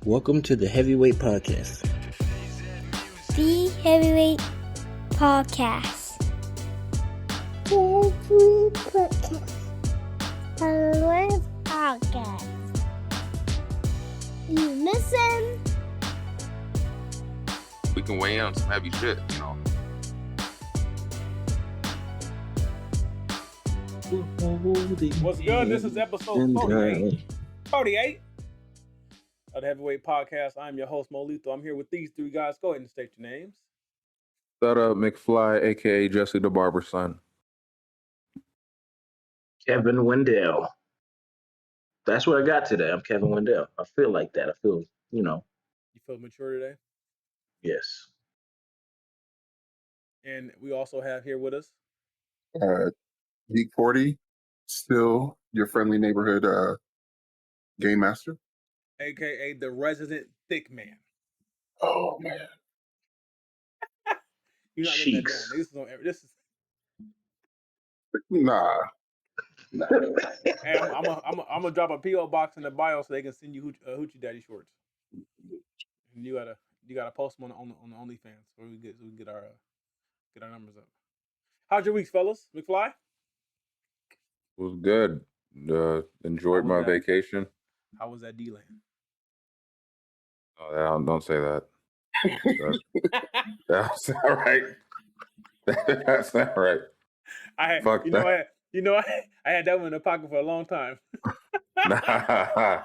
Welcome to the Heavyweight Podcast. The Heavyweight Podcast. Heavyweight Podcast. Heavyweight Podcast. You listen. We can weigh in on some heavy shit, you know. What's good? This is episode 48 of the Heavyweight Podcast. I'm your host, Moby-Thick. I'm here with these three guys. Go ahead and state your names. Shut up, McFly, a.k.a. Jesse the Barber's son. Kevin Wendell. That's what I got today. I'm Kevin Wendell. I feel like that. I feel, You feel mature today? yes. And we also have here with us. Geek 40, still your friendly neighborhood game master. A.K.A. the resident thick man. Oh man, You're not getting that Cheeks. down. This is nah. hey, I'm gonna drop a P.O. box in the bio so they can send you Hoochie Daddy shorts. And you gotta post them on the OnlyFans so we get our numbers up. How's your week, fellas? McFly? It was good. Enjoyed my vacation. How was that D-Land? Oh, don't say that. That's not right. That's not right. I had that one in the pocket for a long time. Nah.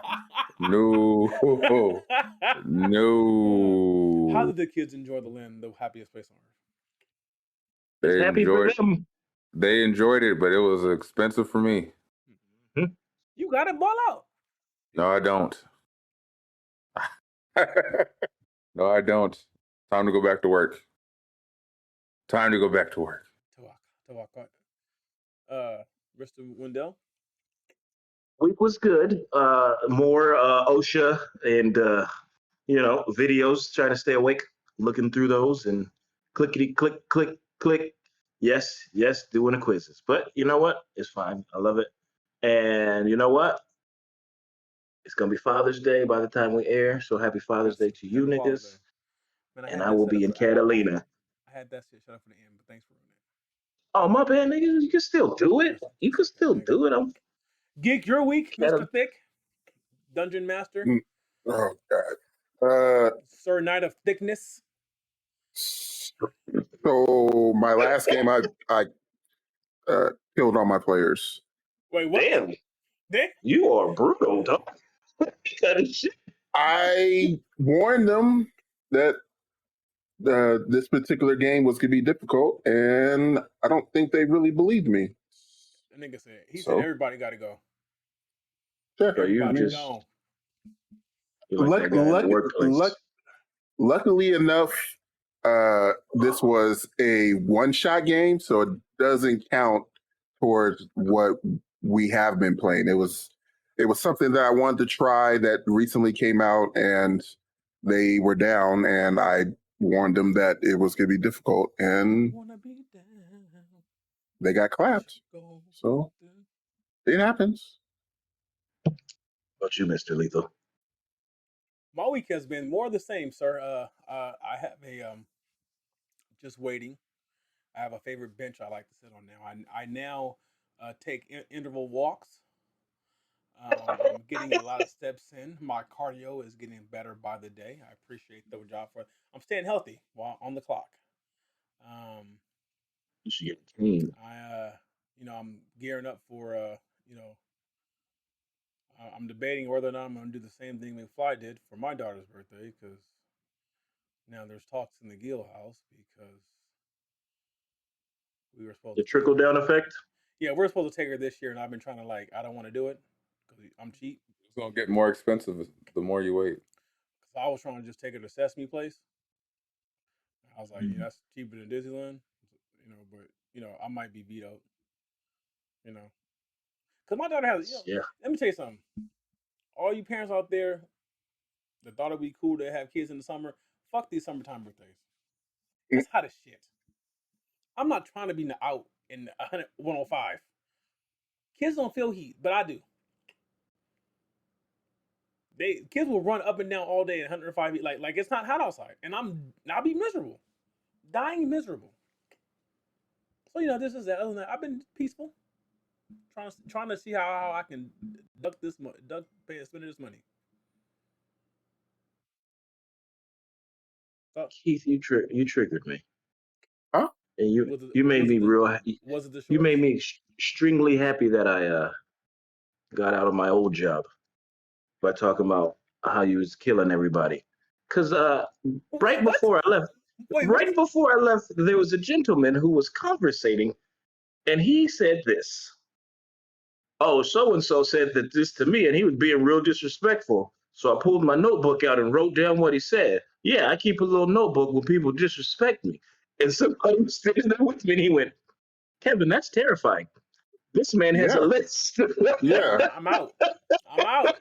No. No. How did the kids enjoy the land, the happiest place on earth? They Happy for them. They enjoyed it, but it was expensive for me. You got it, ball out. No, I don't. No, I don't. Time to go back to work. Tawaka. Mr. Wendell? Week was good. More OSHA and videos. Trying to stay awake, looking through those and clickety click click click. Yes, doing the quizzes. But you know what? It's fine. I love it. And you know what? It's gonna be Father's Day by the time we air. So happy Father's Day to you niggas. Man, And I will be in Catalina. I had that shit shut up for the end, but thanks for ruining it. Oh, my bad, nigga. You can still do it. I'm Geek your week, Mr. Thick. Dungeon Master. Oh god. Sir Knight of Thickness. So my last game, I killed all my players. Wait, what? Damn. Dick? You are brutal, dog. Kind of shit. I warned them that this particular game was going to be difficult, and I don't think they really believed me. The nigga said, said everybody got to go. Sure. So you Everybody just gone. Luckily enough, this was a one-shot game, so it doesn't count towards what we have been playing. It was something that I wanted to try that recently came out, and they were down, and I warned them that it was going to be difficult, and they got clapped. So it happens. What about you, Mr. Lethal? My week has been more of the same, sir. I have just waiting. I have a favorite bench I like to sit on now. I now take interval walks. I'm getting a lot of steps in. My cardio is getting better by the day. I appreciate the job for it. I'm staying healthy while on the clock. You should get clean. I'm gearing up for I'm debating whether or not I'm going to do the same thing McFly did for my daughter's birthday, because now there's talks in the Gill house because we were supposed to trickle down effect. Yeah, we're supposed to take her this year, and I've been trying to I don't want to do it because I'm cheap. It's gonna get more expensive the more you wait. Because I was trying to just take her to Sesame Place. I was like, that's cheaper than Disneyland, but I might be vetoed. Because my daughter has. Let me tell you something. All you parents out there that thought it'd be cool to have kids in the summer, fuck these summertime birthdays. It's hot as shit. I'm not trying to be out in 105. Kids don't feel heat, but I do. Kids will run up and down all day at 105 feet, like it's not hot outside, and I'll be miserable, dying miserable. So this is that. Other than that, I've been peaceful, trying to see how I can spending this money. So, Keith, you triggered me. Huh? And was it, you made was me it the, real. was it the You shorts? made me extremely happy that I got out of my old job by talking about how you was killing everybody. Cause right What? before I left, Wait, what? there was a gentleman who was conversating, and he said this. Oh, so and so said that this to me, and he was being real disrespectful. So I pulled my notebook out and wrote down what he said. Yeah, I keep a little notebook when people disrespect me. And somebody was sitting there with me, and he went, Kevin, that's terrifying. This man has a Yeah. list. Yeah. I'm out. I'm out.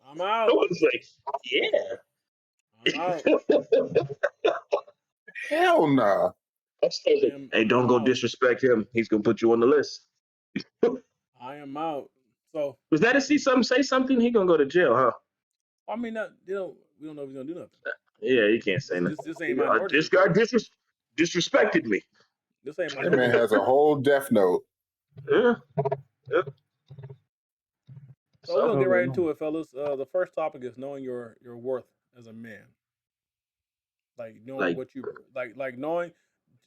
I'm I out. was like, yeah. I'm out. Hell nah. Hey, don't I'm go out. disrespect him. He's gonna put you on the list. I am out. So Was that to see something say something? He gonna go to jail, huh? I mean, we don't know if he's gonna do nothing. Yeah, he can't say This nothing. this ain't Minority This guy Report. disrespected me. This ain't That Minority man has a Report. whole death note. Yeah. Yeah. So we're gonna get So, right into it, fellas. The first topic is knowing your worth as a man. Like knowing like, what you like knowing.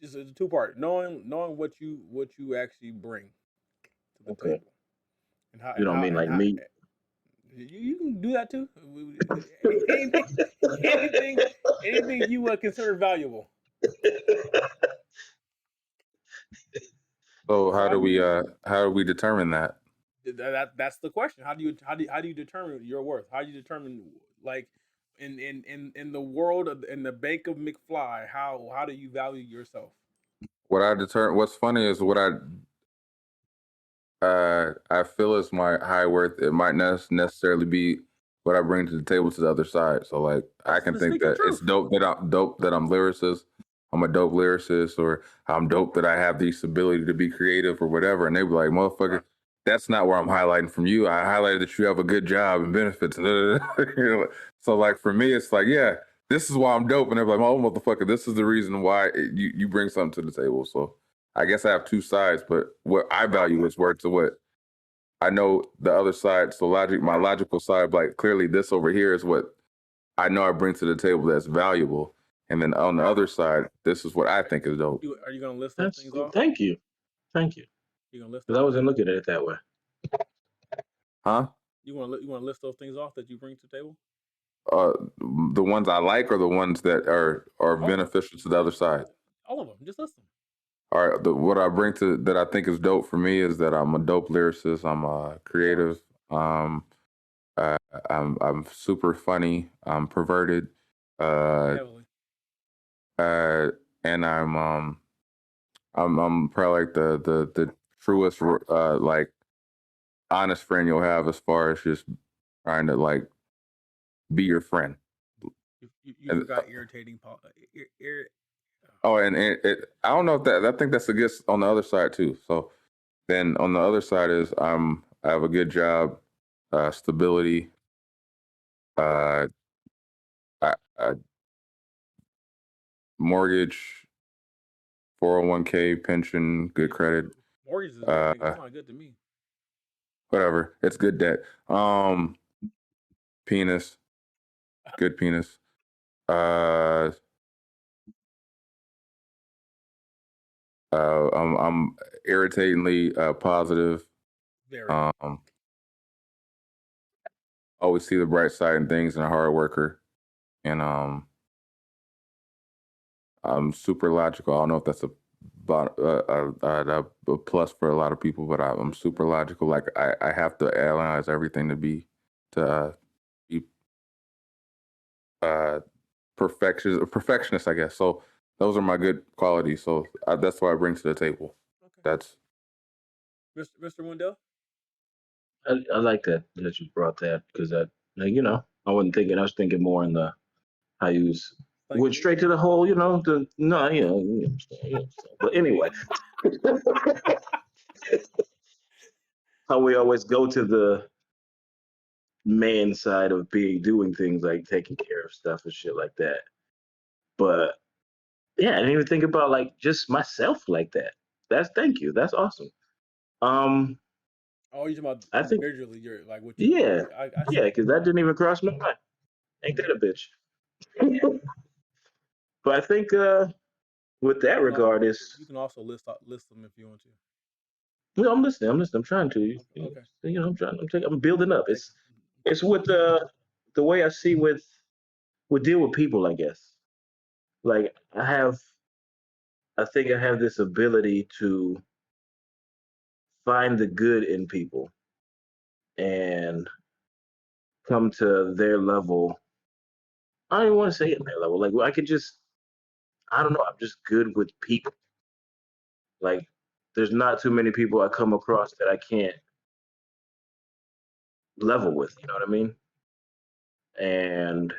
Just a two-part. Knowing what you actually bring to the okay. table, and how You and don't how mean and like how. me? You can do that too. Anything, anything, anything you consider valuable. So So how do we determine that? that's the question. How do you determine your worth? How do you determine like in the world in the bank of McFly? How do you value yourself? What's funny is what I feel is my high worth. It might not necessarily be what I bring to the table to the other side. So like I can think Speak your that it's truth. dope that I'm lyricist. I'm a dope lyricist, or I'm dope that I have this ability to be creative or whatever. And they be like, motherfucker, that's not where I'm highlighting from you. I highlighted that you have a good job and benefits. So like for me, it's like, yeah, this is why I'm dope. And they're like, oh motherfucker, this is the reason why you bring something to the table. So I guess I have two sides, but what I value is worth to what I know the other side. So my logical side, like clearly this over here is what I know I bring to the table that's valuable. And then on the other side, this is what I think is dope. Are you gonna list those That's things off? thank you. You gonna list Because those I wasn't things? looking at it that way. Huh? You want to list those things off that you bring to the table? Uh, the ones I like or the ones that are beneficial to the other side? All of them. Just list them. All right. What I bring to that I think is dope for me is that I'm a dope lyricist. I'm creative. Um, I'm super funny. I'm perverted. Heavily. And I'm probably like the truest like honest friend you'll have as far as just trying to like be your friend. You forgot irritating. Oh, and I don't know if I think that's a good on the other side too. So then on the other side is I have a good job, stability, uh, mortgage, 401k, pension, good credit. Mortgage is a good thing. That's not good to me. Whatever, it's good debt. Penis, good penis. I'm irritatingly positive. Very. Always see the bright side in things and a hard worker. And I'm super logical. I don't know if that's a plus for a lot of people, but I'm super logical. Like I have to analyze everything to be perfectionist, I guess. So those are my good qualities. So that's what I bring to the table. Okay. That's Mr. Wendell. I like that you brought that because I wasn't thinking. I was thinking more in the how you went straight to the whole. But anyway, how we always go to the man side of doing things like taking care of stuff and shit like that. But yeah, I didn't even think about like just myself like that. Thank you. That's awesome. Um, Oh, you're talking about I think individually. You're like what you. yeah, Okay, I yeah, see. because that didn't even cross my mind. Ain't that a bitch? But I think with You that can regard is you can also list them if you want to. I'm listening. I'm listening. I'm trying to. Okay. I'm trying. I'm building up. Take It's take with your time. the way I see with deal with people. I guess like I think I have this ability to find the good in people and come to their level. I don't even want to say it their level. Like I could just I don't know. I'm just good with people. Like there's not too many people I come across that I can't level with. You know what I mean? And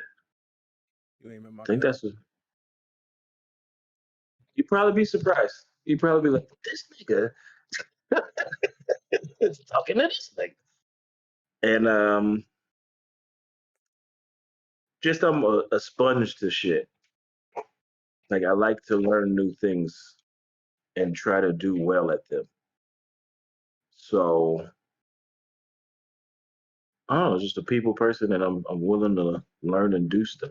You ain't met my I think cousin. you'd probably be surprised. You'd probably be like, this nigga is talking to this nigga. And just I'm a sponge to shit. Like I like to learn new things and try to do well at them. So I don't know, just a people person, and I'm willing to learn and do stuff.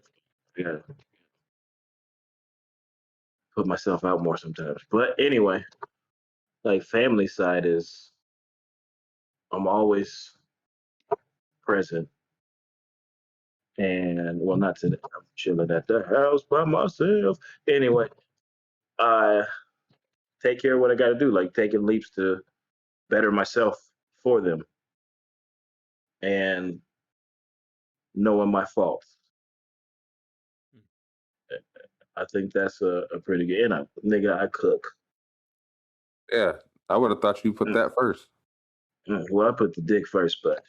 Yeah, put myself out more sometimes. But anyway, like family side is I'm always present, and well, not today. I'm chilling at the house by myself. Anyway, I take care of what I got to do, like taking leaps to better myself for them, and knowing my faults. Hmm. I think that's a pretty good. And nigga, I cook. Yeah, I would have thought you put Mm, that first. Well, I put the dick first, but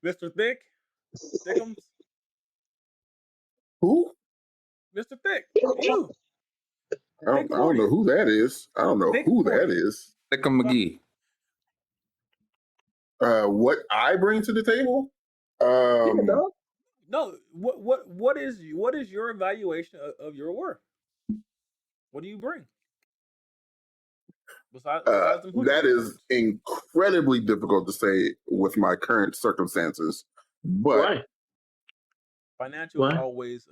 Mr. Thickums, Who? Mr. Thick, you, Thick I don't know 40, who that is. I don't know Thick who that 40. is. Thickum Uh, McGee. What I bring to the table? yeah, Um, dog. no, what is your evaluation of your work? What do you bring besides them hoochie that is covers? incredibly difficult to say with my current circumstances, but Why? Financial Why? is Yeah, always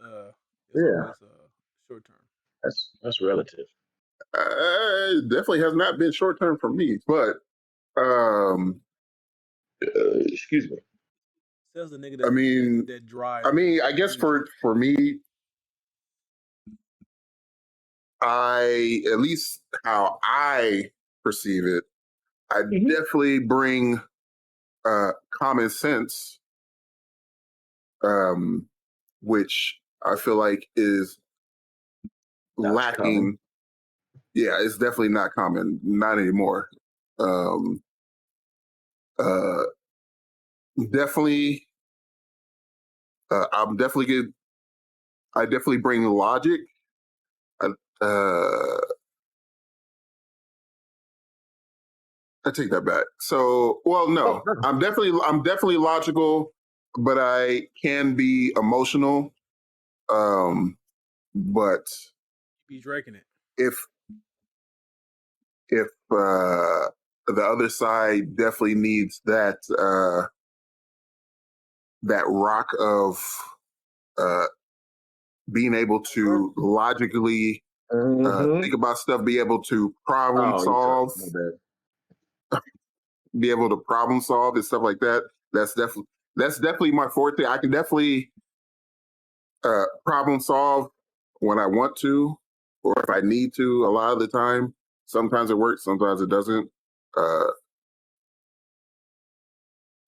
short term. that's relative. it definitely has not been short term for me. But um, Excuse me. Says the nigga I mean, that drives I the guess industry. for me, I at least how I perceive it, I Mm-hmm. definitely bring common sense, um, which I feel like is Not common. lacking. Yeah, it's definitely not common, not anymore. Um, uh, definitely, I'm definitely good. I definitely bring logic. I, uh, I take that back. So, well, Oh, no, no. I'm definitely logical, but I can be emotional. Um, but Be draking it. if the other side definitely needs that rock of uh, being able to logically Mm-hmm. think about stuff, be able to problem Oh, you took solve, my bad. be able to problem solve and stuff like that. That's definitely my forte. I can definitely problem solve when I want to or if I need to. A lot of the time, sometimes it works, sometimes it doesn't. Uh,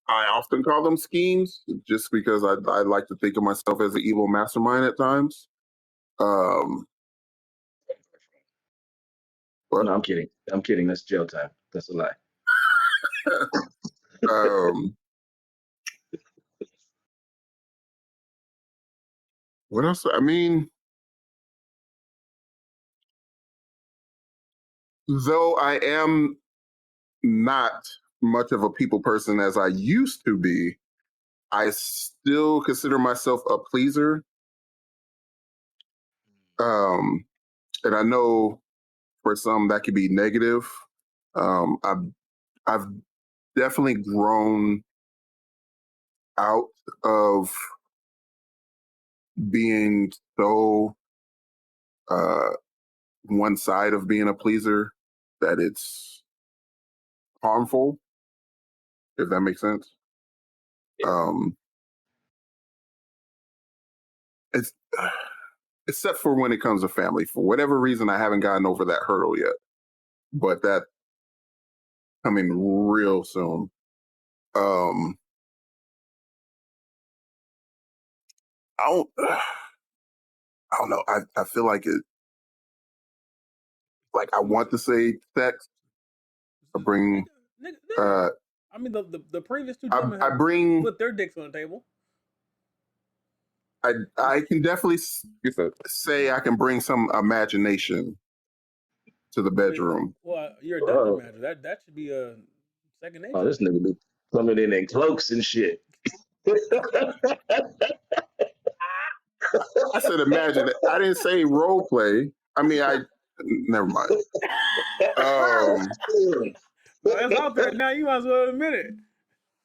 I often call them schemes just because I like to think of myself as an evil mastermind at times. Um, but No, I'm kidding. I'm kidding. That's jail time. That's a lie. um, what else? I mean, though I am not much of a people person as I used to be, I still consider myself a pleaser. And I know for some that could be negative. I've definitely grown out of being so one side of being a pleaser that it's harmful, if that makes sense. Um, it's except for when it comes to family. For whatever reason, I haven't gotten over that hurdle yet, but that coming real soon. Um, I don't, I don't know. I feel like it. Like I want to say sex. I bring. Nigga. I mean, the previous two gentlemen I have bring. put their dicks on the table. I can definitely say I can bring some imagination to the bedroom. Well, you're a dungeon master. That should be a second nature. Oh, this nigga be coming in cloaks and shit. I said imagine it. I didn't say role play. I mean, never mind. No, it's out there now. You might as well admit it.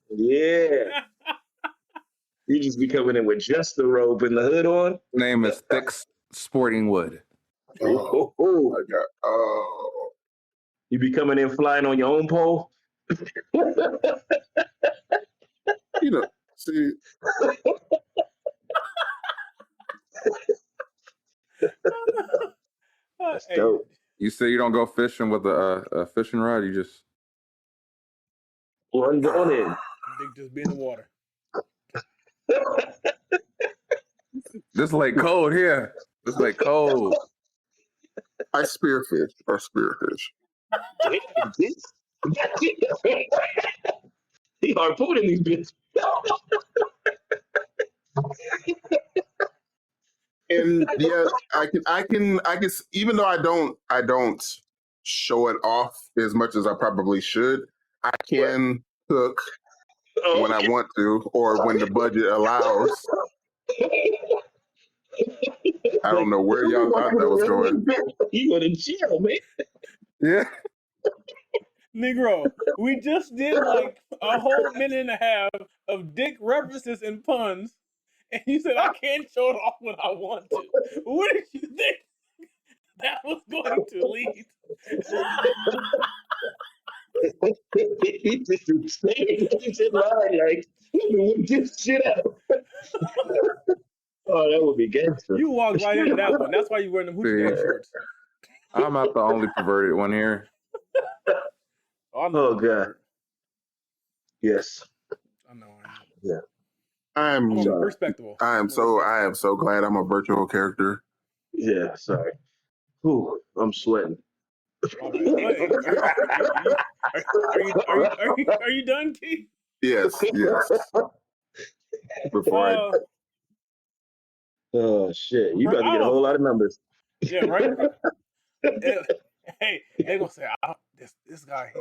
Yeah. You just be coming in with just the robe and the hood on. Name is Thick Sporting Wood. Oh my God. Oh. You be coming in flying on your own pole. You know, see. That's dope. You say you don't go fishing with a fishing rod. You just run on in. Dick just be in the water. This lake cold here. This lake cold. I spearfish or spearfish. He harpooning these bitches. And yeah, I can even though I don't show it off as much as I probably should, I can cook when I want to or when the budget allows. I don't know where y'all thought that was going. You go to jail, man. Yeah. Negro, we just did like a whole minute and a half of dick references and puns, and you said I can't show it off when I want to. Where did you think that was going to lead? He just stayed in line like, whip this shit out. Oh, that would be gangster. You walked right into that one. That's why you wearing them hoochie daddy shorts. I'm not the only perverted one here. Oh God. Yes. I know. Yeah. I'm respectable. I am so glad I'm a virtual character. Yeah, sorry. Whew, I'm sweating. Are you done, Keith? Yes. Before Oh shit! You better get a whole lot of numbers. Yeah, right. Hey, they gonna say this guy.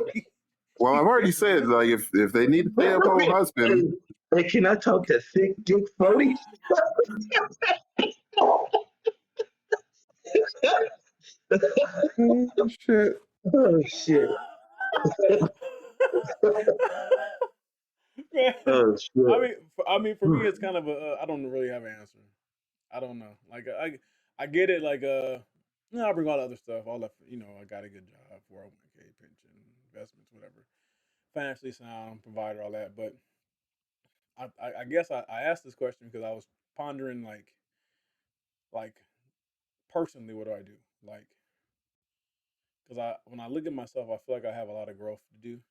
Well, I've already said like if they need to stay up on husband. Hey, can I talk to Thick Dick Phony? Shit. Oh shit. Oh shit. I mean, for me, it's kind of I don't really have an answer. I don't know. Like, I get it. Like, I bring all the other stuff. All that, I got a good job, 401k, pension, investments, whatever. Financially sound, provider, all that. But I guess I asked this question because I was pondering, like personally, what do I do? Like, because when I look at myself, I feel like I have a lot of growth to do,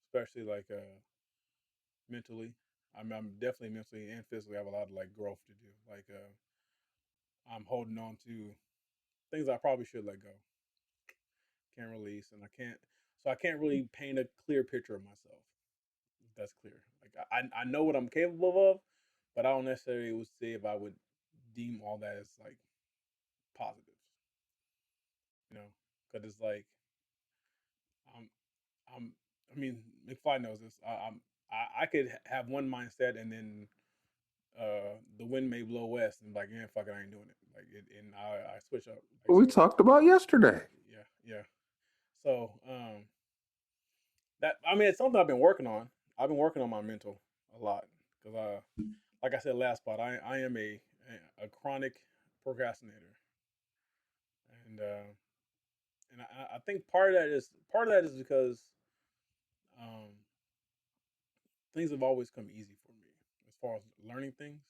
especially like mentally. I'm definitely mentally and physically have a lot of like growth to do. Like, I'm holding on to things I probably should let go, can't release, and I can't really paint a clear picture of myself. If that's clear. Like I know what I'm capable of, but I don't necessarily would say if I would deem all that as like positives. Because it's like I mean, McFly knows this. I could have one mindset and then the wind may blow west and like, yeah, fuck it, I ain't doing it. Like, and I switch up. Like, We so, talked about yesterday. yeah. So, that I mean, it's something I've been working on. I've been working on my mental a lot because like I said last spot, I am a chronic procrastinator, and I think part of that is because um, things have always come easy for me as far as learning things.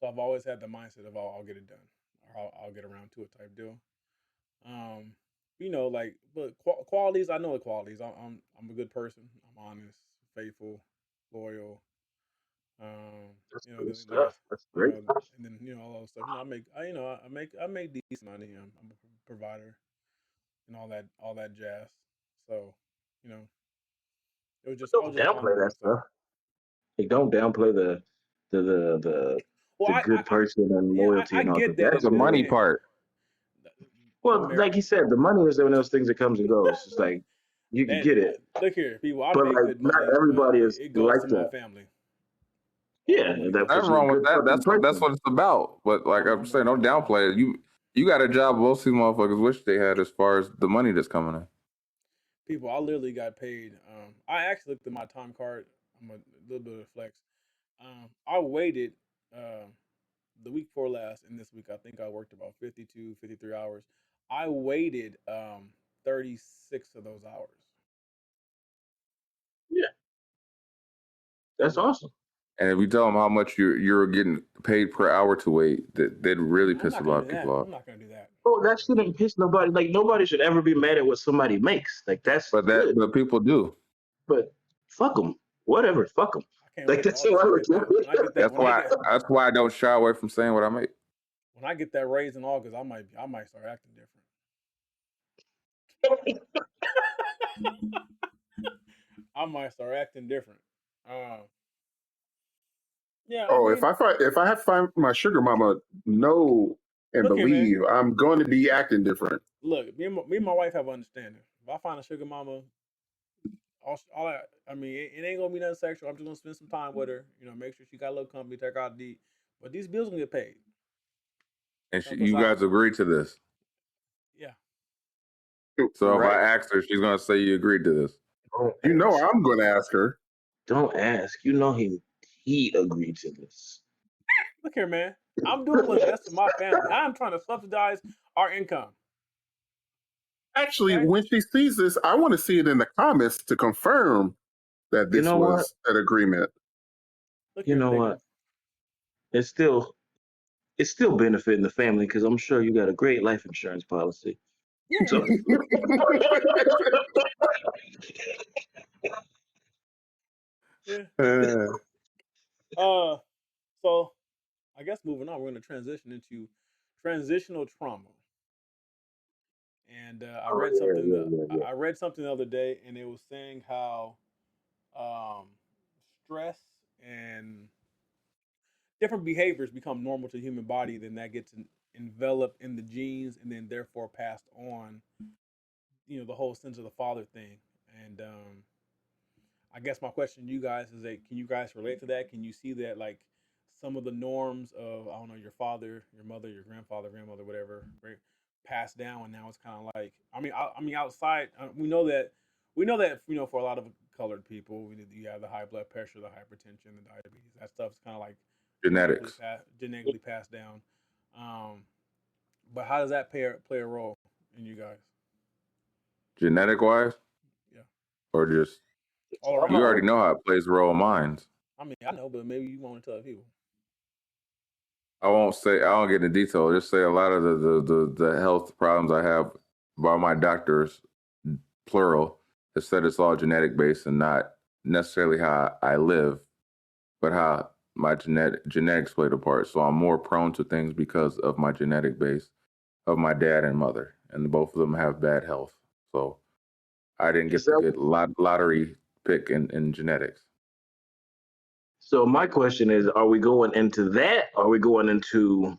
So I've always had the mindset of I'll get it done or I'll get around to it type deal. Um, like but qualities I know the qualities. I'm a good person. I'm honest, faithful, loyal. That's good Like I, stuff. That's great. and then all those stuff. I make decent money. I'm a provider and all that jazz. So, you know, I was Don't just downplay honoring that myself. stuff. Like, don't downplay the the the Well, the good person and yeah, loyalty I and all, get because that, It's that's the but then money real. again, part. the Well, like American he said, the money is one of those things that comes and goes. It's like you can that get it, look here, people. I but make like good not money, but everybody is it goes like to my that. family. All Yeah, the money that goes to Nothing my person's a wrong with good family. that. fucking That's person. what it's about. But like All my I'm saying, money don't goes to my downplay it. family. You got a job most of these motherfuckers wish they had as far as the money that's coming in. People, I literally got paid. I actually looked at my time card. I'm a little bit of a flex. I waited the week before last and this week. I think I worked about 52, 53 hours. I waited 36 of those hours Yeah, to that's wait. awesome. And if you tell them how much you're getting paid per hour to wait, that really I'm piss a not lot gonna of do people that. off. I'm not gonna do that. Bro, I'm not that gonna do that. shouldn't piss nobody. Like nobody should ever be mad at what somebody makes. Like that's good. But people do. But fuck them. Whatever. Fuck them. I can't Like wait till that's how August I to look get that. When I get that, That's why I don't shy away from saying what I make. when I get that raise in August, I might start acting different. at it. I might start acting different. Um, yeah, I Oh, mean, if I have to find my sugar mama know and look here, man. believe, I'm going to be acting different. Look, me and my wife have understanding. If I find a sugar mama, I mean, it ain't gonna be nothing sexual. I'm just gonna spend some time with her. Make sure she got a little company, take her out to eat. But these bills gonna get paid. And Help us you out. guys agree to this. Yeah. So if Right? I ask her, she's gonna say you agreed to this. Don't You know ask. I'm going to ask her. Don't ask. You know he agreed to this. Look here, man. I'm doing what's best for my family. I'm trying to subsidize our income. Actually, Okay. when she sees this, I want to see it in the comments to confirm that You this know what? was an agreement. Look You here, know Thiggins. what? It's still it's still benefiting the family because I'm sure you got a great life insurance policy. Yeah. So Yeah. Uh, Uh. So I guess moving on, we're going to transition into transitional trauma. And I oh read yeah, something. yeah, yeah, yeah. I read something the other day, and it was saying how um, stress and different behaviors become normal to the human body. Then that gets enveloped in the genes, and then therefore passed on. The whole sense of the father thing. And I guess my question to you guys is that can you guys relate to that? Can you see that like some of the norms of I don't know your father, your mother, your grandfather, grandmother, whatever, right, passed down, and now it's kind of like I mean outside we know that for a lot of colored people you have the high blood pressure, the hypertension, the diabetes. That stuff's kind of like genetics, genetically passed down. Um, but how does that play a role in you guys? genetic wise, Yeah, or just all Trauma you around. or already know how it plays a role in minds. I mean, I know, but maybe you want to tell people. I won't say I don't get into detail. Just say a lot of the health problems I have by my doctors, plural, has said it's all genetic based and not necessarily how I live, but how my genetics played a part. So I'm more prone to things because of my genetic base of my dad and mother, and both of them have bad health. So I didn't is get the that good lottery pick in genetics. so my question is, are we going into that? Or are we going into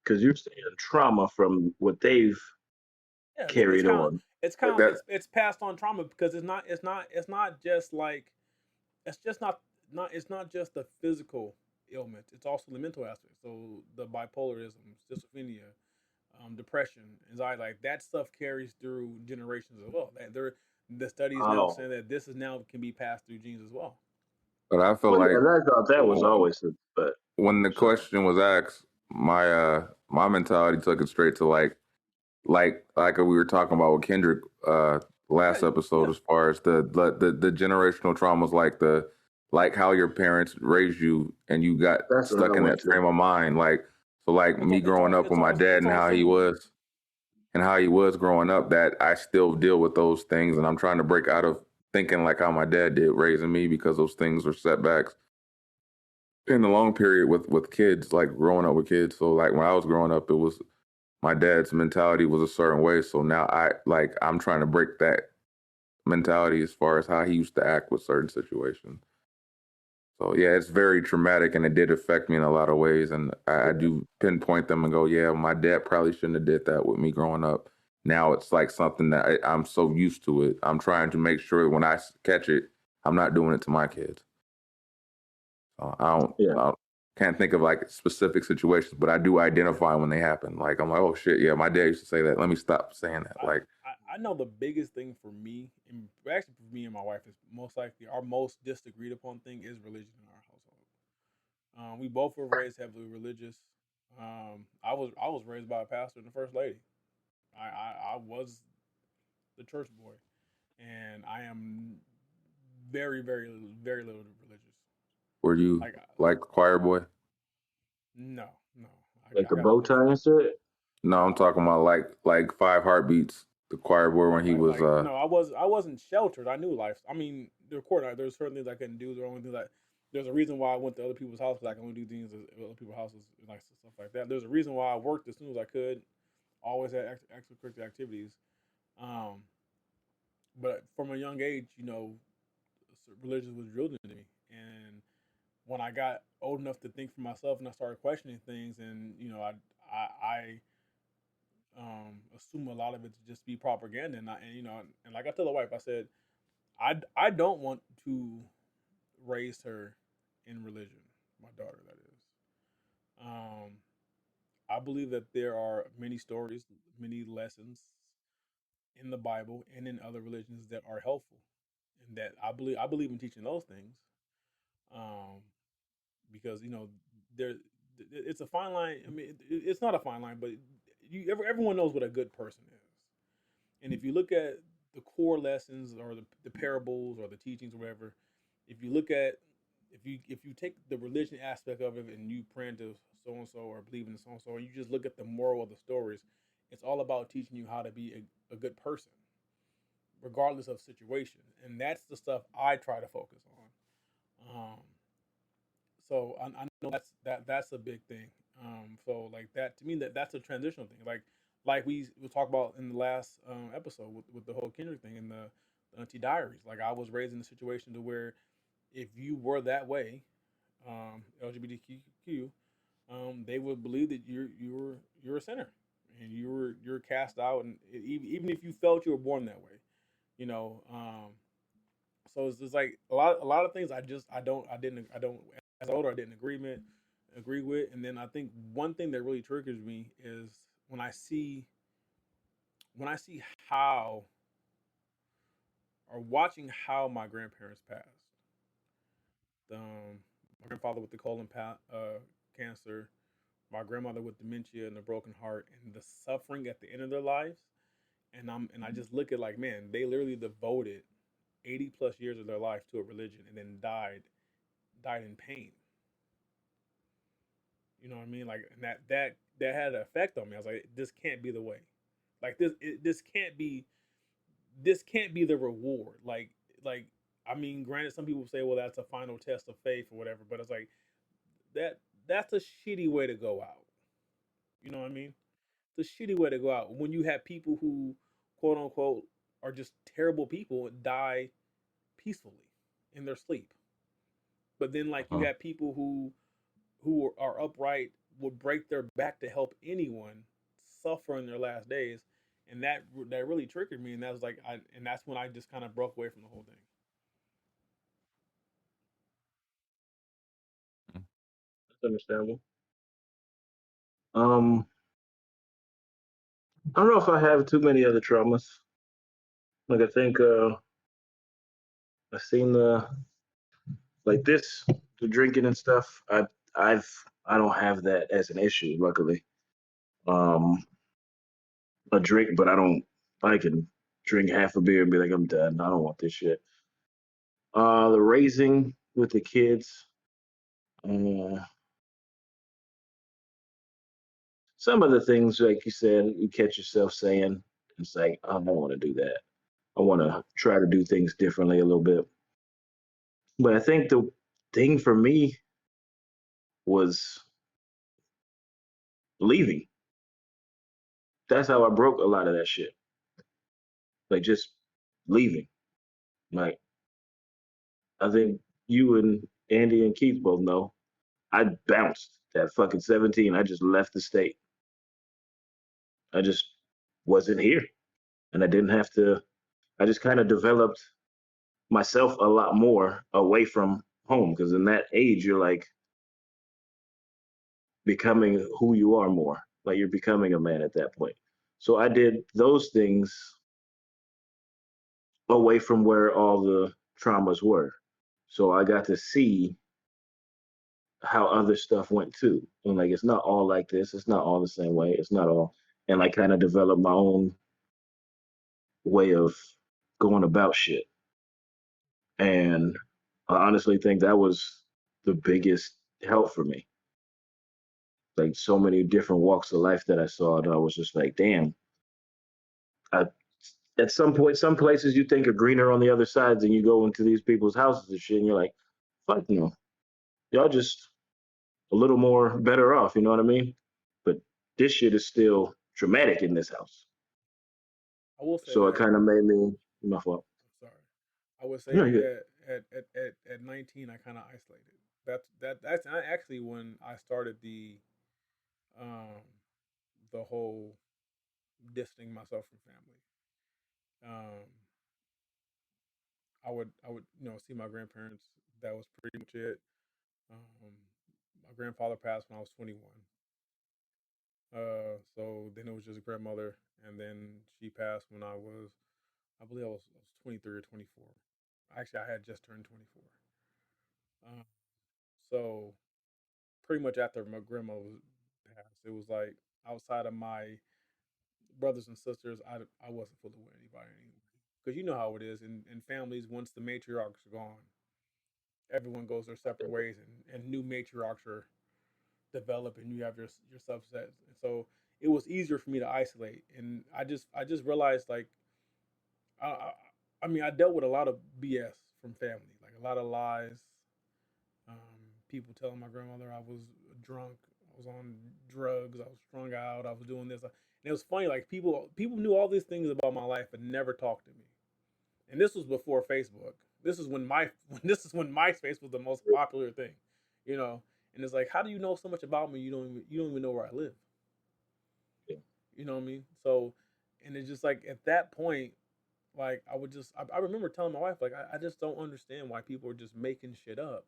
because you're saying trauma from what they've Yeah, it's carried kind of on? it's kind of That it's passed on trauma because it's not just like it's just not it's not just the physical ailment. It's also the mental aspect. So the bipolarism, schizophrenia, depression, anxiety, like that stuff carries through generations as well. The studies now Oh, saying that this is now can be passed through genes as well. but I feel well, yeah, like I thought that was when always, but when the sorry. question was asked, my mentality took it straight to like we were talking about with Kendrick Yeah, last episode, yeah. as far as the generational traumas, like how your parents raised you and you got That's what I stuck in went that to. frame of mind, like It's me all it's growing all up it's with my all dad it's and all similar. how he was growing up, that I still deal with those things, and I'm trying to break out of thinking like how my dad did raising me, because those things were setbacks in the long period with kids, like growing up with kids. So like when I was growing up, it was my dad's mentality was a certain way. So now I'm trying to break that mentality as far as how he used to act with certain situations. So yeah, it's very traumatic, and it did affect me in a lot of ways. And I Yeah, do pinpoint them and go, yeah, my dad probably shouldn't have did that with me growing up. Now it's like something that I'm so used to it. I'm trying to make sure when I catch it, I'm not doing it to my kids. yeah. I don't can't think of like specific situations, but I do identify when they happen. Like I'm like, oh shit, yeah, my dad used to say that. Let me stop saying that. I, Like, I know the biggest thing for me, and actually for me and my wife, is most likely our most disagreed upon thing is religion in our household. We both were raised heavily religious. I was raised by a pastor and the first lady. I was the church boy, and I am very little religious. were you Like like choir boy? no, no, Like I the got bow pushed. tie instead. No, I'm talking about like Five Heartbeats, the choir boy when he was Like no, I wasn't sheltered. I knew life. I mean, the court. There's certain things I couldn't do. There are only things that there's a reason why I went to other people's houses. I can only do things at other people's houses, like stuff like that. There's a reason why I worked as soon as I could. Always had extracurricular activities. Um, but from a young age, religion was drilled into me. And when I got old enough to think for myself and I started questioning things, and I assume a lot of it to just be propaganda. And like I tell the wife, I said, I don't want to raise her in religion, my daughter, that is. Um, I believe that there are many stories, many lessons in the Bible and in other religions that are helpful, and that I believe in teaching those things. Um, because there it's a fine line. I mean, it's not a fine line, but everyone knows what a good person is. And if you look at the core lessons or the parables or the teachings or whatever, if you look at if you take the religion aspect of it and you pray to so and so or believe in so and so, and you just look at the moral of the stories, it's all about teaching you how to be a good person, regardless of situation. And that's the stuff I try to focus on. So I know that's a big thing. So like that to me that's a transitional thing. Like we talked about in the last episode with the whole Kendrick thing and the Auntie Diaries. Like I was raised in a situation to where if you were that way, LGBTQ, they would believe that you're a sinner and you're cast out, and even if you felt you were born that way, you know. So it's just like a lot of things I don't as older I didn't agree with, and then I think one thing that really triggers me is when I see when I see how or watching how my grandparents passed. My grandfather with the cancer, my grandmother with dementia and a broken heart, and the suffering at the end of their lives. And I just look at like, man, they literally devoted 80 plus years of their life to a religion and then died in pain. You know what I mean? Like, and that had an effect on me. I was like, this can't be the way. Like this can't be the reward. Like I mean, granted, some people say, well, that's a final test of faith or whatever, but it's like that that's a shitty way to go out. You know what I mean? It's a shitty way to go out when you have people who, quote unquote, are just terrible people and die peacefully in their sleep. But then, like, you uh, have people who are upright, would break their back to help anyone suffer in their last days, and that really triggered me, and that was like and that's when I just kind of broke away from the whole thing. That's understandable. Um, I don't know if I have too many other traumas. Like I think I've seen the like this, the drinking and stuff. I've I don't have that as an issue, luckily. Um, a drink, but I don't. I can drink half a beer and be like, I'm done. I don't want this shit. The raising with the kids. Uh, some of the things, like you said, you catch yourself saying, it's like, I don't want to do that. I want to try to do things differently a little bit. But I think the thing for me was leaving. That's how I broke a lot of that shit. Like just leaving. Like I think you and Andy and Keith both know. I bounced at fucking 17. I just left the state. I just wasn't here. And I didn't have to, I just kind of developed myself a lot more away from home. Because in that age, you're like becoming who you are more. Like you're becoming a man at that point. So I did those things away from where all the traumas were. So I got to see how other stuff went too. And like it's not all like this. It's not all the same way. It's not all and like kind of develop my own way of going about shit. And I honestly think that was the biggest help for me. Like so many different walks of life that I saw, and I was just like, damn. I, at some point, some places you think are greener on the other sides, and you go into these people's houses and shit, and you're like, fuck no, y'all just a little more better off. You know what I mean? But this shit is still traumatic in this house. I will say So it that. kind of made me my fault. I'm sorry. I would No, say you at 19, I kind of isolated. That's actually when I started um the whole distancing myself from family. Um, I would see my grandparents. That was pretty much it. Um, my grandfather passed when I was 21. So then it was just grandmother, and then she passed when I believe I was 23 or 24. Actually, I had just turned 24. Um, so pretty much after my grandmother passed, it was like outside of my brothers and sisters, I wasn't fooling with anybody anymore. Because you know how it is in families. Once the matriarchs are gone, everyone goes their separate ways, and new matriarchs are develop, and you have your subsets. And so it was easier for me to isolate, and I just realized like I, I I mean I dealt with a lot of BS from family, like a lot of lies. People telling my grandmother I was drunk, I was on drugs, I was strung out, I was doing this, and it was funny. Like people knew all these things about my life, but never talked to me. And this was before Facebook. This is when this is when MySpace was the most popular thing, you know. And it's like, how do you know so much about me? You don't even know where I live. You know what I mean? So, and it's just like at that point, like I remember telling my wife like I just don't understand why people are just making shit up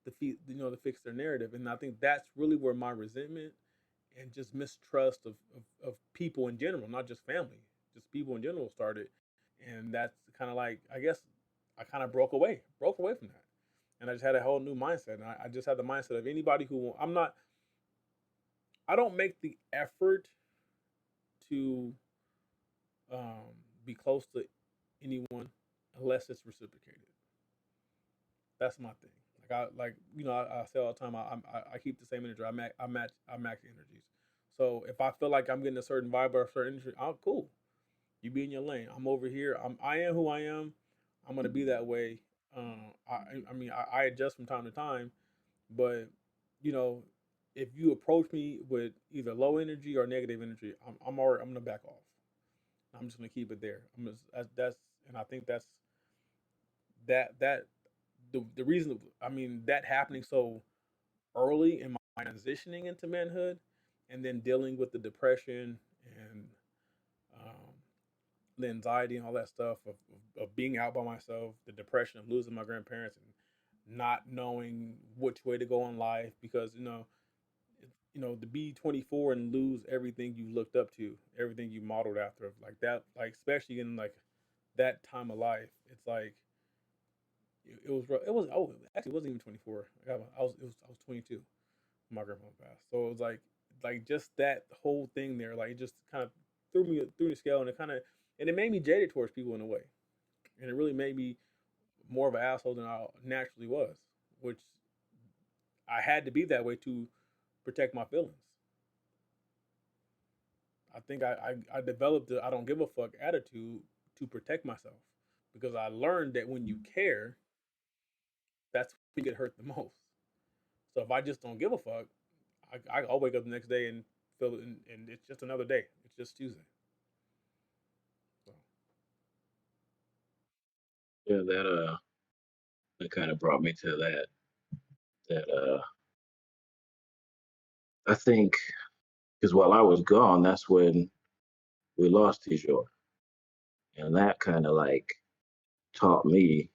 to fix their narrative. And I think that's really where my resentment and just mistrust of people in general, not just family, just people in general started. And that's kind of like, I guess I kind of broke away from that. And I just had a whole new mindset. And I just had the mindset of anybody I don't make the effort to um, be close to anyone unless it's reciprocated. That's my thing. I say all the time. I keep the same energy. I match energies. So if I feel like I'm getting a certain vibe or a certain energy, I'm cool. You be in your lane. I'm over here. I am who I am. I'm gonna be that way. I adjust from time to time, but you know, if you approach me with either low energy or negative energy, I'm gonna back off. I'm just gonna keep it there. That's and I think that the reason, I mean, that happening so early in my transitioning into manhood, and then dealing with the depression and the anxiety and all that stuff of being out by myself, the depression of losing my grandparents and not knowing which way to go in life because to be 24 and lose everything you looked up to, everything you modeled after, like that, like especially in like that time of life, it's like it was rough. It was actually it wasn't even 24. I was 22 when my grandma passed. So it was like just that whole thing there, like it just kind of threw the scale, and it made me jaded towards people in a way, and it really made me more of an asshole than I naturally was, which I had to be that way to protect my feelings. I think I developed the I don't give a fuck attitude to protect myself because I learned that when you care, that's when you get hurt the most. So if I just don't give a fuck, I'll wake up the next day and feel it, and it's just another day. It's just Tuesday. So, Yeah, that kind of brought me to that I think because while I was gone, that's when we lost Tijor, and that kind of like taught me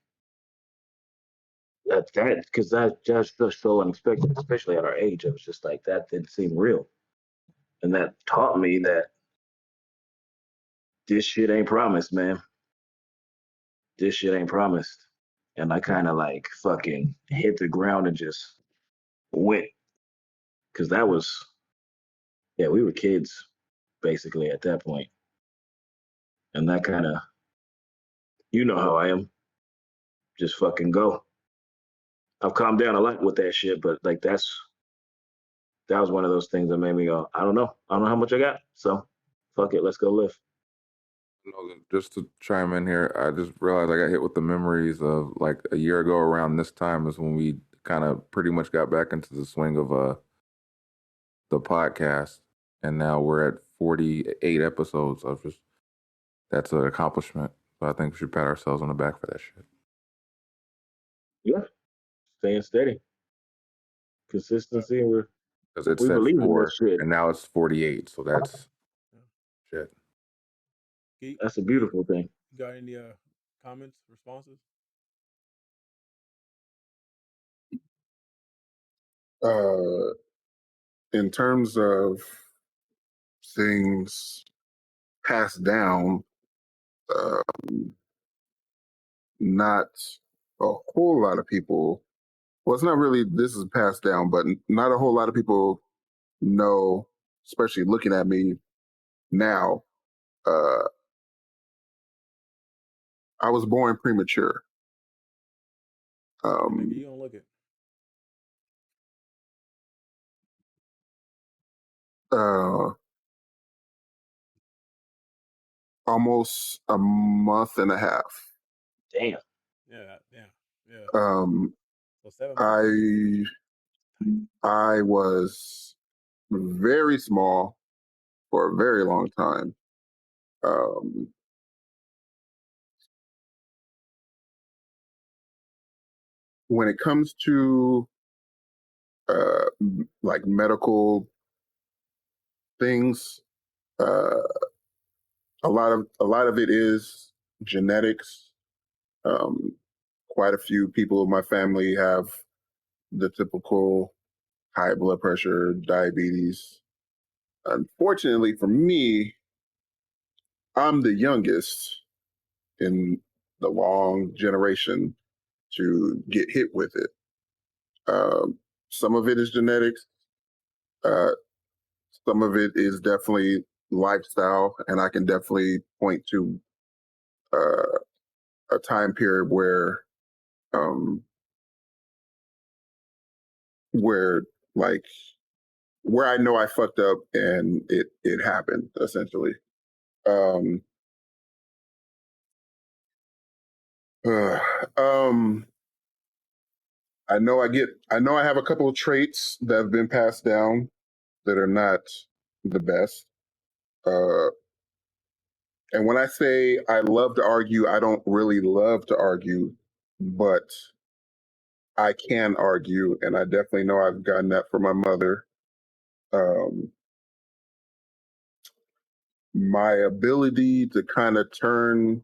that because that just so unexpected, especially at our age. It was just like that didn't seem real, and that taught me that this shit ain't promised, man. This shit ain't promised, and I kind of like fucking hit the ground and just went because that was yeah we were kids basically at that point, and that kind of you know how I am, just fucking go. I've calmed down a lot with that shit, but like that was one of those things that made me go, I don't know how much I got, so fuck it, let's go live. Just to chime in here, I just realized I got hit with the memories of like a year ago around this time is when we kind of pretty much got back into the swing of the podcast, and now we're at 48 episodes of just that's an accomplishment. So I think we should pat ourselves on the back for that shit. Yeah, staying steady, consistency. Because it We said believe in this 4, shit. and now it's 48. So that's yeah. shit. Geek, That's a Geek, beautiful thing. you got any comments, responses? Uh, in terms of things passed down, um, not a whole lot of people. Well, it's not really this is passed down, but not a whole lot of people know, especially looking at me now. Uh, I was born premature. Nigga, Um, you don't look it. uh, almost a month and a half. Damn. Yeah, yeah, yeah. Um, So 7 months. I I was very small for a very long time. Um, when it comes to like medical things, uh, a lot of it is genetics. Um, quite a few people in my family have the typical high blood pressure, diabetes. Unfortunately for me, I'm the youngest in the long generation to get hit with it. Um, some of it is genetics. Uh, some of it is definitely lifestyle, and I can definitely point to uh, a time period um, where like where I know I fucked up and it happened essentially. Um, uh, um, I know I have a couple of traits that have been passed down that are not the best. Uh, and when I say I love to argue, I don't really love to argue, but I can argue, and I definitely know I've gotten that from my mother. Um, my ability to kind of turn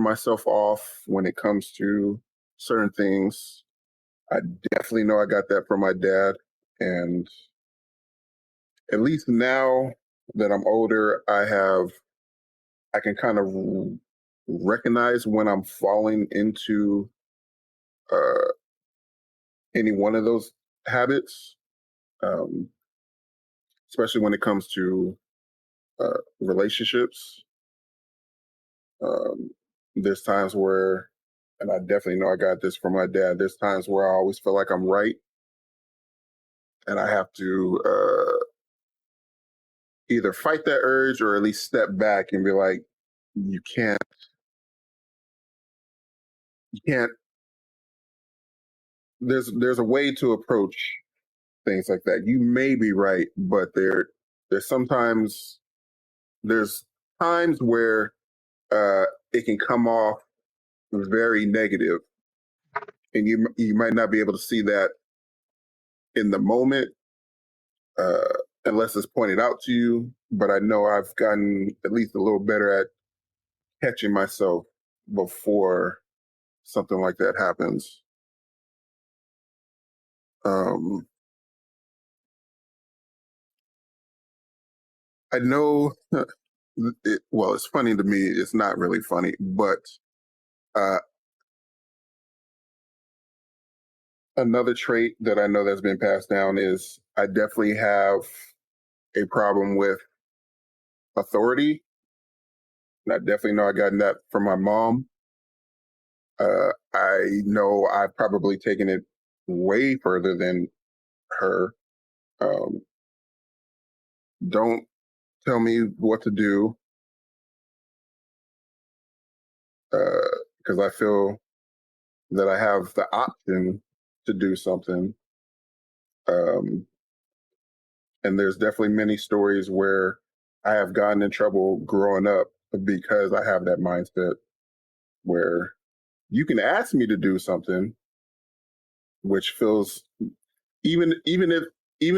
myself off when it comes to certain things. I definitely know I got that from my dad. And at least now that I'm older, I can kind of recognize when I'm falling into uh, any one of those habits, um, especially when it comes to relationships. Um, there's times where, and I definitely know I got this from my dad, there's times where I always feel like I'm right. And I have to either fight that urge or at least step back and be like, you can't, you can't, there's a way to approach things like that. You may be right, but there's sometimes, there's times where it can come off very negative, and you might not be able to see that in the moment uh, unless it's pointed out to you. But I know I've gotten at least a little better at catching myself before something like that happens. Um, I know. Well, it's funny to me. It's not really funny, but uh, another trait that I know that's been passed down is I definitely have a problem with authority. And I definitely know I got that from my mom. I know I've probably taken it way further than her. Um, don't tell me what to do because I feel that I have the option to do something. Um, and there's definitely many stories where I have gotten in trouble growing up because I have that mindset where you can ask me to do something, which feels even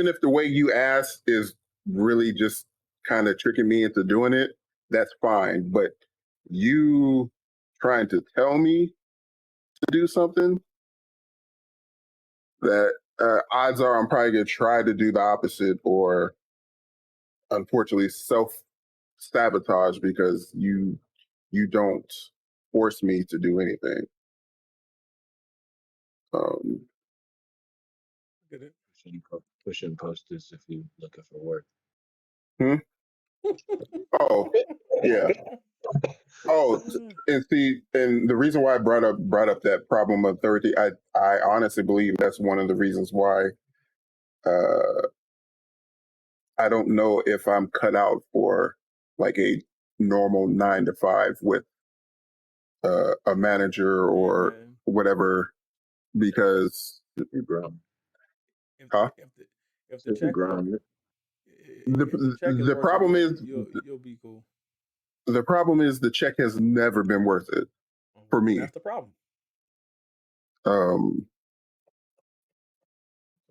if the way you ask is really just kind of tricking me into doing it, that's fine. But you trying to tell me to do something that odds are I'm probably gonna try to do the opposite or unfortunately self sabotage because you don't force me to do anything. Um, Get it? Pushing posters if you're looking for work. hmm? Oh, yeah. Oh, and see, and the reason why I brought up that problem of authority, I honestly believe that's one of the reasons why uh, I don't know if I'm cut out for like a normal 9 to 5 with a manager Yeah, or man. whatever because You're grown. If huh? if the So you're check grown. if the check is The worth it, problem is you'll be cool. the check has never been worth it for And me. that's the problem. Um,